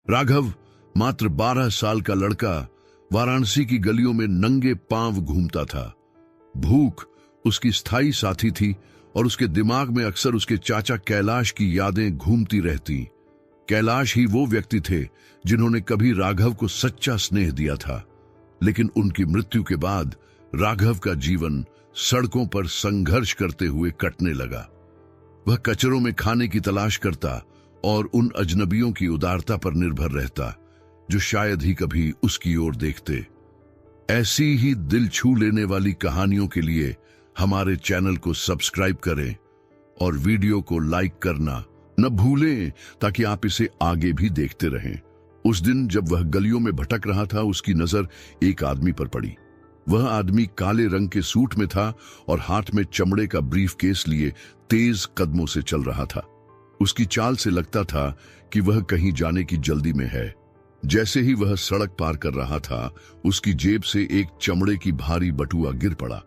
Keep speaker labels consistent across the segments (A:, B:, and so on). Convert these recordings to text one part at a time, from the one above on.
A: राघव मात्र 12 साल का लड़का वाराणसी की गलियों में नंगे पांव घूमता था। भूख उसकी स्थायी साथी थी और उसके दिमाग में अक्सर उसके चाचा कैलाश की यादें घूमती रहती। कैलाश ही वो व्यक्ति थे जिन्होंने कभी राघव को सच्चा स्नेह दिया था, लेकिन उनकी मृत्यु के बाद राघव का जीवन सड़कों पर संघर्ष करते हुए कटने लगा। वह कचरों में खाने की तलाश करता और उन अजनबियों की उदारता पर निर्भर रहता जो शायद ही कभी उसकी ओर देखते। ऐसी ही दिल छू लेने वाली कहानियों के लिए हमारे चैनल को सब्सक्राइब करें और वीडियो को लाइक करना न भूलें ताकि आप इसे आगे भी देखते रहें। उस दिन जब वह गलियों में भटक रहा था, उसकी नजर एक आदमी पर पड़ी। वह आदमी काले रंग के सूट में था और हाथ में चमड़े का ब्रीफकेस लिए तेज कदमों से चल रहा था। उसकी चाल से लगता था कि वह कहीं जाने की जल्दी में है। जैसे ही वह सड़क पार कर रहा था, उसकी जेब से एक चमड़े की भारी बटुआ गिर पड़ा।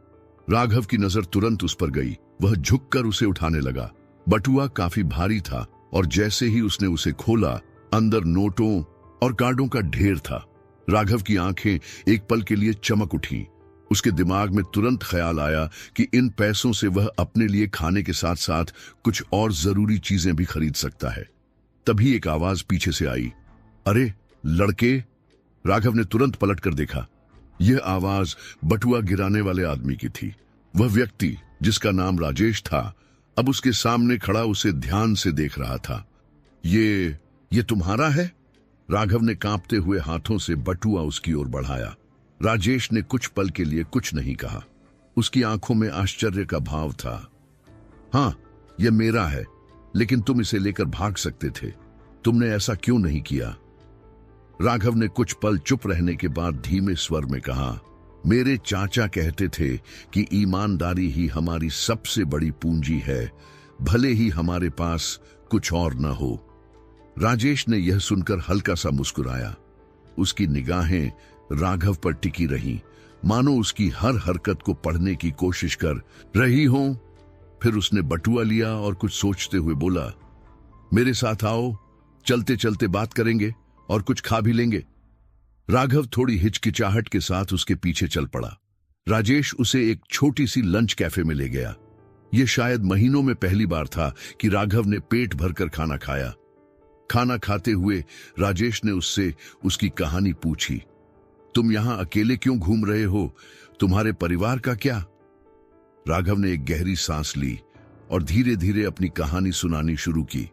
A: राघव की नजर तुरंत उस पर गई। वह झुककर उसे उठाने लगा। बटुआ काफी भारी था और जैसे ही उसने उसे खोला, अंदर नोटों और कार्डों का ढेर था। राघव की आंखें एक पल के लिए चमक उठी। उसके दिमाग में तुरंत ख्याल आया कि इन पैसों से वह अपने लिए खाने के साथ साथ कुछ और जरूरी चीजें भी खरीद सकता है। तभी एक आवाज पीछे से आई, अरे लड़के! राघव ने तुरंत पलटकर देखा। यह आवाज बटुआ गिराने वाले आदमी की थी। वह व्यक्ति जिसका नाम राजेश था, अब उसके सामने खड़ा उसे ध्यान से देख रहा था। ये तुम्हारा है? राघव ने कांपते हुए हाथों से बटुआ उसकी ओर बढ़ाया। राजेश ने कुछ पल के लिए कुछ नहीं कहा। उसकी आंखों में आश्चर्य का भाव था। हाँ, यह मेरा है, लेकिन तुम इसे लेकर भाग सकते थे। तुमने ऐसा क्यों नहीं किया? राघव ने कुछ पल चुप रहने के बाद धीमे स्वर में कहा, मेरे चाचा कहते थे कि ईमानदारी ही हमारी सबसे बड़ी पूंजी है, भले ही हमारे पास कुछ और न हो। राजेश ने यह सुनकर हल्का सा मुस्कुराया। उसकी निगाहें राघव पर टिकी रहीं, मानो उसकी हर हरकत को पढ़ने की कोशिश कर रही हो। फिर उसने बटुआ लिया और कुछ सोचते हुए बोला, मेरे साथ आओ, चलते चलते बात करेंगे और कुछ खा भी लेंगे। राघव थोड़ी हिचकिचाहट के साथ उसके पीछे चल पड़ा। राजेश उसे एक छोटी सी लंच कैफे में ले गया। यह शायद महीनों में पहली बार था कि राघव ने पेट भरकर खाना खाया। खाना खाते हुए राजेश ने उससे उसकी कहानी पूछी। तुम यहां अकेले क्यों घूम रहे हो? तुम्हारे परिवार का क्या? राघव ने एक गहरी सांस ली और धीरे धीरे अपनी कहानी सुनानी शुरू की।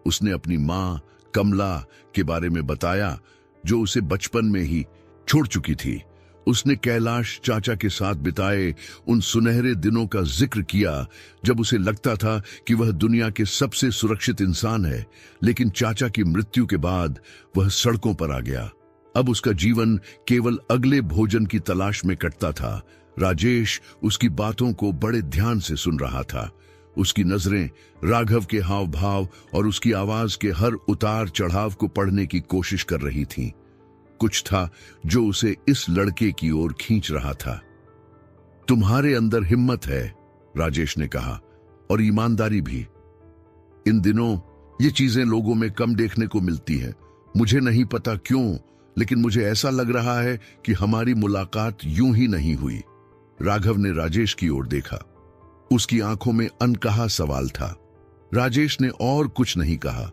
A: उसने अपनी मां कमला के बारे में बताया, जो उसे बचपन में ही छोड़ चुकी थी। उसने कैलाश चाचा के साथ बिताए उन सुनहरे दिनों का जिक्र किया जब उसे लगता था कि वह दुनिया के सबसे सुरक्षित इंसान है, लेकिन चाचा की मृत्यु के बाद वह सड़कों पर आ गया। अब उसका जीवन केवल अगले भोजन की तलाश में कटता था। राजेश उसकी बातों को बड़े ध्यान से सुन रहा था। उसकी नजरें राघव के हाव भाव और उसकी आवाज के हर उतार चढ़ाव को पढ़ने की कोशिश कर रही थीं। कुछ था जो उसे इस लड़के की ओर खींच रहा था। तुम्हारे अंदर हिम्मत है, राजेश ने कहा, और ईमानदारी भी। इन दिनों ये चीजें लोगों में कम देखने को मिलती हैं। मुझे नहीं पता क्यों, लेकिन मुझे ऐसा लग रहा है कि हमारी मुलाकात यूं ही नहीं हुई। राघव ने राजेश की ओर देखा। उसकी आंखों में अनकहा सवाल था। राजेश ने और कुछ नहीं कहा,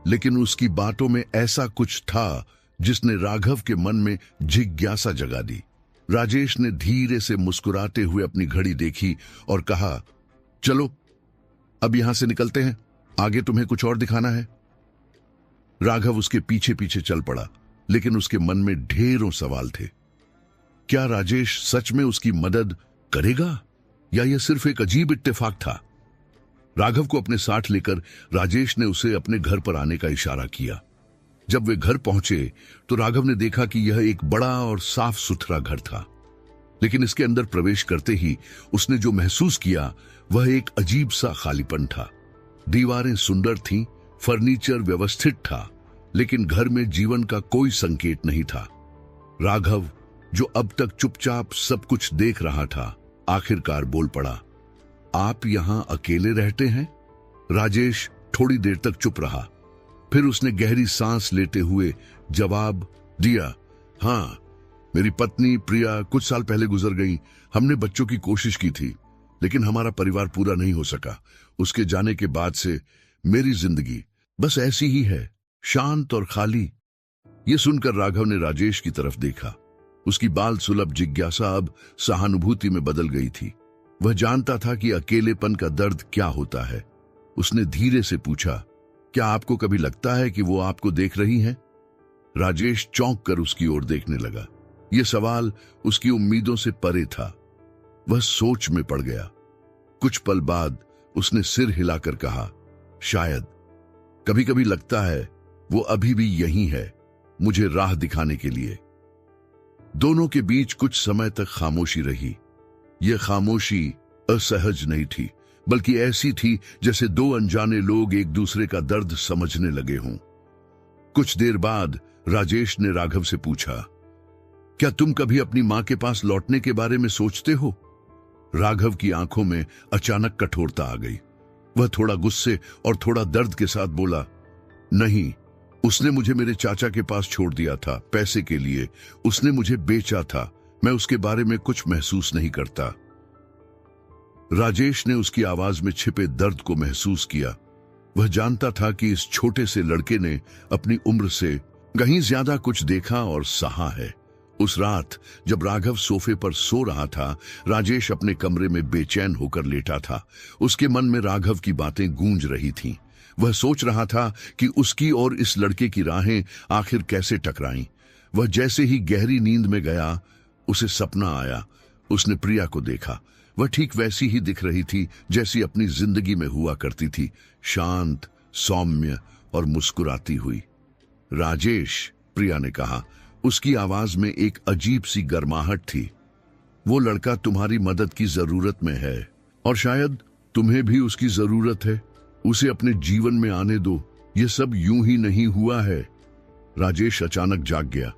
A: लेकिन उसकी बातों में ऐसा कुछ था जिसने राघव के मन में जिज्ञासा जगा दी। राजेश ने धीरे से मुस्कुराते हुए अपनी घड़ी देखी और कहा, चलो अब यहां से निकलते हैं, आगे तुम्हें कुछ और दिखाना है। राघव उसके पीछे पीछे चल पड़ा, लेकिन उसके मन में ढेरों सवाल थे। क्या राजेश सच में उसकी मदद करेगा या यह सिर्फ एक अजीब इत्तेफाक था? राघव को अपने साथ लेकर राजेश ने उसे अपने घर पर आने का इशारा किया। जब वे घर पहुंचे तो राघव ने देखा कि यह एक बड़ा और साफ सुथरा घर था, लेकिन इसके अंदर प्रवेश करते ही उसने जो महसूस किया वह एक अजीब सा खालीपन था। दीवारें सुंदर थीं, फर्नीचर व्यवस्थित था, लेकिन घर में जीवन का कोई संकेत नहीं था। राघव, जो अब तक चुपचाप सब कुछ देख रहा था, आखिरकार बोल पड़ा, आप यहां अकेले रहते हैं? राजेश थोड़ी देर तक चुप रहा। फिर उसने गहरी सांस लेते हुए जवाब दिया, हाँ, मेरी पत्नी प्रिया कुछ साल पहले गुजर गई। हमने बच्चों की कोशिश की थी, लेकिन हमारा परिवार पूरा नहीं हो सका। उसके जाने के बाद से मेरी जिंदगी बस ऐसी ही है, शांत और खाली। ये सुनकर राघव ने राजेश की तरफ देखा। उसकी बाल सुलभ जिज्ञासा अब सहानुभूति में बदल गई थी। वह जानता था कि अकेलेपन का दर्द क्या होता है। उसने धीरे से पूछा, क्या आपको कभी लगता है कि वो आपको देख रही हैं? राजेश चौंक कर उसकी ओर देखने लगा। यह सवाल उसकी उम्मीदों से परे था। वह सोच में पड़ गया। कुछ पल बाद उसने सिर हिलाकर कहा, शायद। कभी कभी लगता है वो अभी भी यहीं है, मुझे राह दिखाने के लिए। दोनों के बीच कुछ समय तक खामोशी रही। यह खामोशी असहज नहीं थी, बल्कि ऐसी थी जैसे दो अनजाने लोग एक दूसरे का दर्द समझने लगे हों। कुछ देर बाद राजेश ने राघव से पूछा, क्या तुम कभी अपनी मां के पास लौटने के बारे में सोचते हो? राघव की आंखों में अचानक कठोरता आ गई। वह थोड़ा गुस्से और थोड़ा दर्द के साथ बोला, नहीं, उसने मुझे मेरे चाचा के पास छोड़ दिया था, पैसे के लिए। उसने मुझे बेचा था। मैं उसके बारे में कुछ महसूस नहीं करता। राजेश ने उसकी आवाज में छिपे दर्द को महसूस किया। वह जानता था कि इस छोटे से लड़के ने अपनी उम्र से कहीं ज्यादा कुछ देखा और सहा है। उस रात जब राघव सोफे पर सो रहा था, राजेश अपने कमरे में बेचैन होकर लेटा था। उसके मन में राघव की बातें गूंज रही थीं। वह सोच रहा था कि उसकी और इस लड़के की राहें आखिर कैसे टकराईं। वह जैसे ही गहरी नींद में गया, उसे सपना आया। उसने प्रिया को देखा। वह ठीक वैसी ही दिख रही थी जैसी अपनी जिंदगी में हुआ करती थी, शांत, सौम्य और मुस्कुराती हुई। राजेश, प्रिया ने कहा। उसकी आवाज में एक अजीब सी गर्माहट थी। वो लड़का तुम्हारी मदद की जरूरत में है और शायद तुम्हें भी उसकी जरूरत है। उसे अपने जीवन में आने दो। ये सब यूं ही नहीं हुआ है। राजेश अचानक जाग गया।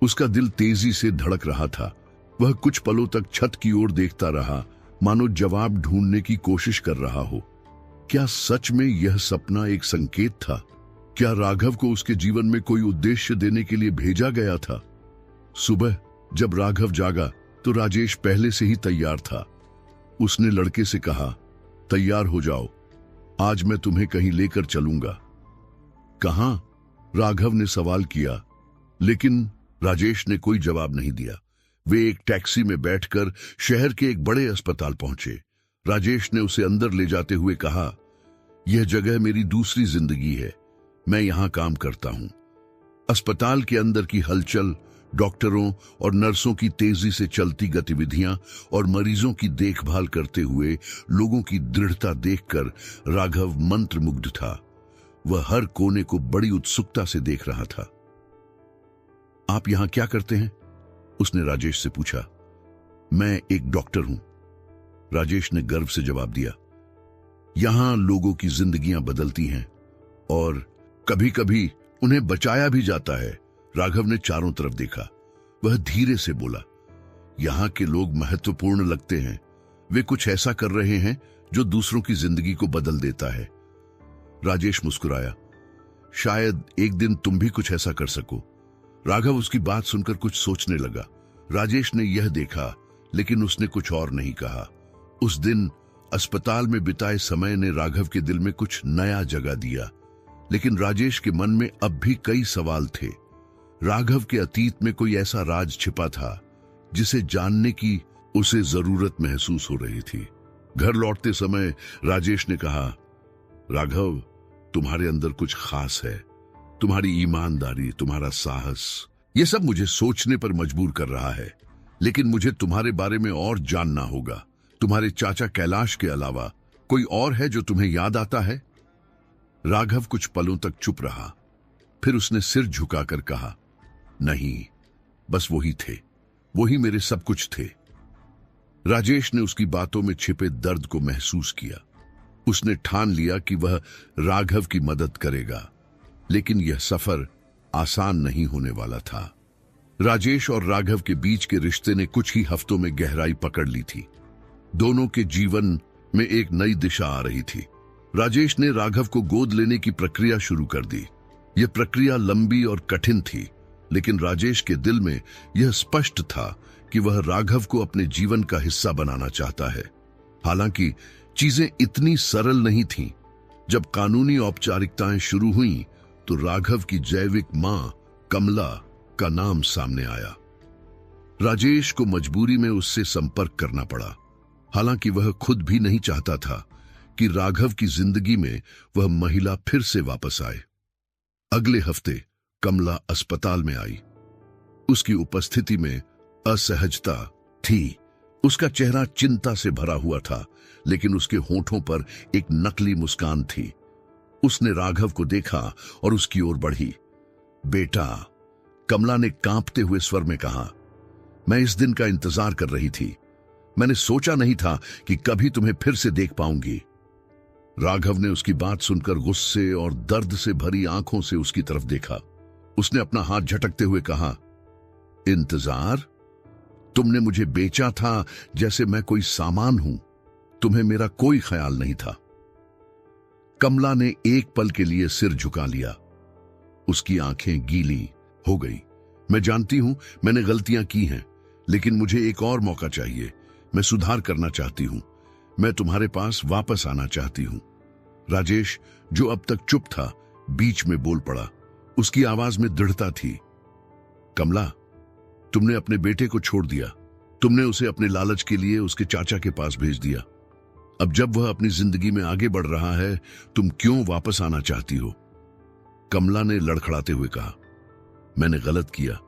A: उसका दिल तेजी से धड़क रहा था। वह कुछ पलों तक छत की ओर देखता रहा, मानो जवाब ढूंढने की कोशिश कर रहा हो। क्या सच में यह सपना एक संकेत था? क्या राघव को उसके जीवन में कोई उद्देश्य देने के लिए भेजा गया था? सुबह जब राघव जागा तो राजेश पहले से ही तैयार था। उसने लड़के से कहा, तैयार हो जाओ, आज मैं तुम्हें कहीं लेकर चलूंगा। कहां? राघव ने सवाल किया, लेकिन राजेश ने कोई जवाब नहीं दिया। वे एक टैक्सी में बैठकर शहर के एक बड़े अस्पताल पहुंचे। राजेश ने उसे अंदर ले जाते हुए कहा, यह जगह मेरी दूसरी जिंदगी है। मैं यहां काम करता हूं। अस्पताल के अंदर की हलचल, डॉक्टरों और नर्सों की तेजी से चलती गतिविधियां और मरीजों की देखभाल करते हुए लोगों की दृढ़ता देखकर राघव मंत्रमुग्ध था। वह हर कोने को बड़ी उत्सुकता से देख रहा था। आप यहां क्या करते हैं? उसने राजेश से पूछा। मैं एक डॉक्टर हूं, राजेश ने गर्व से जवाब दिया। यहां लोगों की जिंदगियां बदलती हैं और कभी कभी उन्हें बचाया भी जाता है। राघव ने चारों तरफ देखा। वह धीरे से बोला, यहां के लोग महत्वपूर्ण लगते हैं। वे कुछ ऐसा कर रहे हैं जो दूसरों की जिंदगी को बदल देता है। राजेश मुस्कुराया, शायद एक दिन तुम भी कुछ ऐसा कर सको। राघव उसकी बात सुनकर कुछ सोचने लगा। राजेश ने यह देखा, लेकिन उसने कुछ और नहीं कहा। उस दिन अस्पताल में बिताए समय ने राघव के दिल में कुछ नया जगह दिया, लेकिन राजेश के मन में अब भी कई सवाल थे। राघव के अतीत में कोई ऐसा राज छिपा था जिसे जानने की उसे जरूरत महसूस हो रही थी। घर लौटते समय राजेश ने कहा, राघव, तुम्हारे अंदर कुछ खास है। तुम्हारी ईमानदारी, तुम्हारा साहस, ये सब मुझे सोचने पर मजबूर कर रहा है। लेकिन मुझे तुम्हारे बारे में और जानना होगा। तुम्हारे चाचा कैलाश के अलावा कोई और है जो तुम्हें याद आता है? राघव कुछ पलों तक चुप रहा। फिर उसने सिर झुकाकर कहा, नहीं, बस वही थे। वही मेरे सब कुछ थे। राजेश ने उसकी बातों में छिपे दर्द को महसूस किया। उसने ठान लिया कि वह राघव की मदद करेगा, लेकिन यह सफर आसान नहीं होने वाला था। राजेश और राघव के बीच के रिश्ते ने कुछ ही हफ्तों में गहराई पकड़ ली थी। दोनों के जीवन में एक नई दिशा आ रही थी। राजेश ने राघव को गोद लेने की प्रक्रिया शुरू कर दी। यह प्रक्रिया लंबी और कठिन थी, लेकिन राजेश के दिल में यह स्पष्ट था कि वह राघव को अपने जीवन का हिस्सा बनाना चाहता है। हालांकि चीजें इतनी सरल नहीं थीं। जब कानूनी औपचारिकताएं शुरू हुईं, तो राघव की जैविक मां कमला का नाम सामने आया। राजेश को मजबूरी में उससे संपर्क करना पड़ा। हालांकि वह खुद भी नहीं चाहता था कि राघव की जिंदगी में वह महिला फिर से वापस आए। अगले हफ्ते कमला अस्पताल में आई। उसकी उपस्थिति में असहजता थी। उसका चेहरा चिंता से भरा हुआ था, लेकिन उसके होठों पर एक नकली मुस्कान थी। उसने राघव को देखा और उसकी ओर बढ़ी। बेटा, कमला ने कांपते हुए स्वर में कहा, मैं इस दिन का इंतजार कर रही थी। मैंने सोचा नहीं था कि कभी तुम्हें फिर से देख पाऊंगी। राघव ने उसकी बात सुनकर गुस्से और दर्द से भरी आंखों से उसकी तरफ देखा। उसने अपना हाथ झटकते हुए कहा, इंतजार? तुमने मुझे बेचा था जैसे मैं कोई सामान हूं। तुम्हें मेरा कोई ख्याल नहीं था। कमला ने एक पल के लिए सिर झुका लिया। उसकी आंखें गीली हो गई। मैं जानती हूं मैंने गलतियां की हैं, लेकिन मुझे एक और मौका चाहिए। मैं सुधार करना चाहती हूं। मैं तुम्हारे पास वापस आना चाहती हूं। राजेश, जो अब तक चुप था, बीच में बोल पड़ा। उसकी आवाज में दृढ़ता थी। कमला, तुमने अपने बेटे को छोड़ दिया। तुमने उसे अपने लालच के लिए उसके चाचा के पास भेज दिया। अब जब वह अपनी जिंदगी में आगे बढ़ रहा है, तुम क्यों वापस आना चाहती हो? कमला ने लड़खड़ाते हुए कहा, मैंने गलत किया,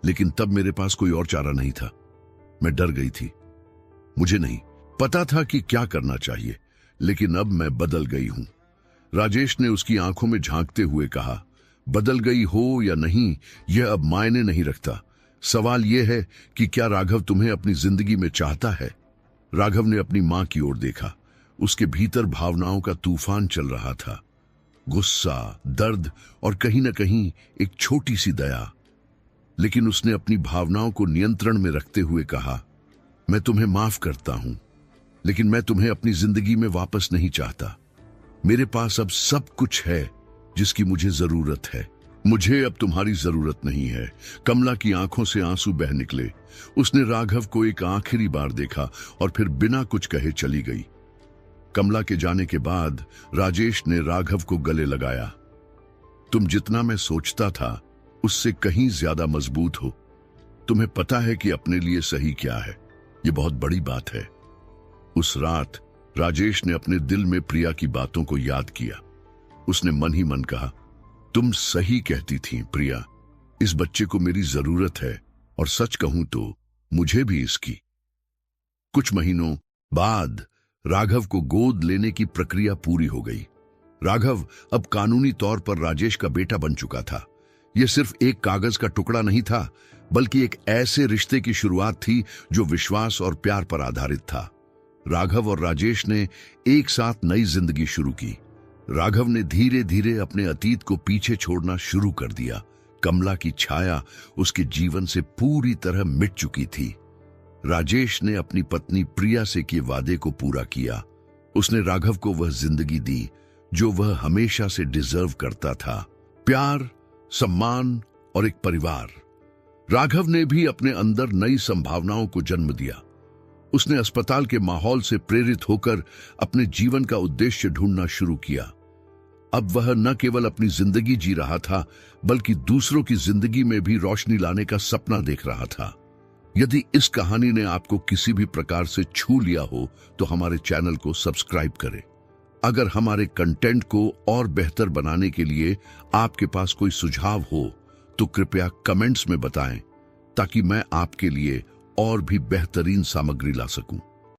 A: लेकिन तब मेरे पास कोई और चारा नहीं था। मैं डर गई थी। मुझे नहीं पता था कि क्या करना चाहिए, लेकिन अब मैं बदल गई हूं। राजेश ने उसकी आंखों में झांकते हुए कहा, बदल गई हो या नहीं, यह अब मायने नहीं रखता। सवाल यह है कि क्या राघव तुम्हें अपनी जिंदगी में चाहता है? राघव ने अपनी मां की ओर देखा। उसके भीतर भावनाओं का तूफान चल रहा था। गुस्सा, दर्द और कहीं न कहीं एक छोटी सी दया। लेकिन उसने अपनी भावनाओं को नियंत्रण में रखते हुए कहा, मैं तुम्हें माफ करता हूं, लेकिन मैं तुम्हें अपनी जिंदगी में वापस नहीं चाहता। मेरे पास अब सब कुछ है जिसकी मुझे जरूरत है। मुझे अब तुम्हारी जरूरत नहीं है। कमला की आंखों से आंसू बह निकले। उसने राघव को एक आखिरी बार देखा और फिर बिना कुछ कहे चली गई। कमला के जाने के बाद राजेश ने राघव को गले लगाया। तुम जितना मैं सोचता था उससे कहीं ज्यादा मजबूत हो। तुम्हें पता है कि अपने लिए सही क्या है। ये बहुत बड़ी बात है। उस रात राजेश ने अपने दिल में प्रिया की बातों को याद किया। उसने मन ही मन कहा, तुम सही कहती थी प्रिया, इस बच्चे को मेरी जरूरत है, और सच कहूं तो मुझे भी इसकी। कुछ महीनों बाद राघव को गोद लेने की प्रक्रिया पूरी हो गई। राघव अब कानूनी तौर पर राजेश का बेटा बन चुका था। यह सिर्फ एक कागज का टुकड़ा नहीं था, बल्कि एक ऐसे रिश्ते की शुरुआत थी जो विश्वास और प्यार पर आधारित था। राघव और राजेश ने एक साथ नई जिंदगी शुरू की। राघव ने धीरे धीरे अपने अतीत को पीछे छोड़ना शुरू कर दिया। कमला की छाया उसके जीवन से पूरी तरह मिट चुकी थी। राजेश ने अपनी पत्नी प्रिया से किए वादे को पूरा किया। उसने राघव को वह जिंदगी दी जो वह हमेशा से डिजर्व करता था, प्यार, सम्मान और एक परिवार। राघव ने भी अपने अंदर नई संभावनाओं को जन्म दिया। उसने अस्पताल के माहौल से प्रेरित होकर अपने जीवन का उद्देश्य ढूंढना शुरू किया। अब वह न केवल अपनी जिंदगी जी रहा था, बल्कि दूसरों की जिंदगी में भी रोशनी लाने का सपना देख रहा था। यदि इस कहानी ने आपको किसी भी प्रकार से छू लिया हो, तो हमारे चैनल को सब्सक्राइब करें। अगर हमारे कंटेंट को और बेहतर बनाने के लिए आपके पास कोई सुझाव हो, तो कृपया कमेंट्स में बताएं, ताकि मैं आपके लिए और भी बेहतरीन सामग्री ला सकूं।